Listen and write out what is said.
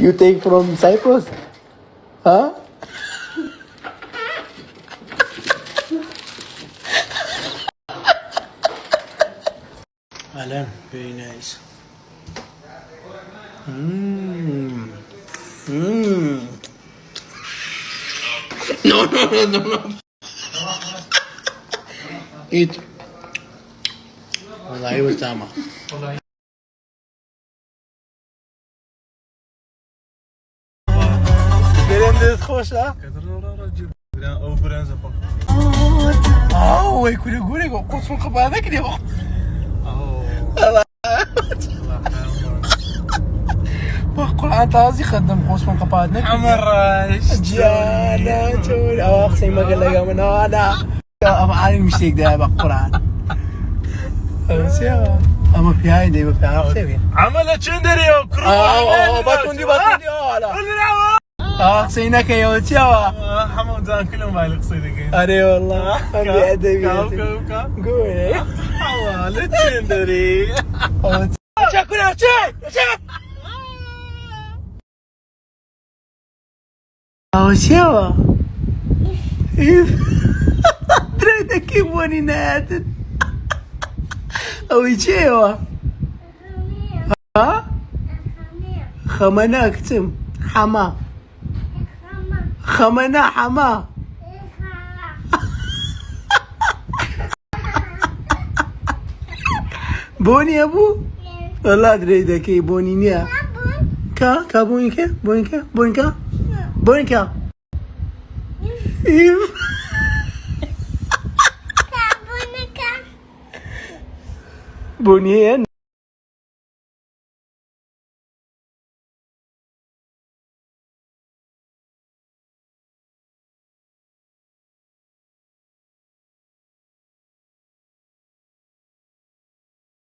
You take from Cyprus? Huh? Alan, very nice. No. Eat. والله والله برنزة خوش ها؟ او برنزة ويكون يقولي قوس من قبل هذاك اللي هو القرآن تازي خدم قوس من قبل هذاك عمراش جانا تقول أواخسي ما قال لك من هذا أما عالي مشتيك ده بالقرآن أما في هاي دي في هاي عملة شندري باتوندي هلا سيناك يا وتشاوا حمام زان كلهم مالك صيدك أري والله أري أدبي قولي عملة شندري شاكل يا شاك وتشاوا تريد كيف وني ناتن أو تشاوا ها خمنا كتم حما خمنا حما بوني أبو والله أدري ذكي بوني نيا كا بونيكا بوني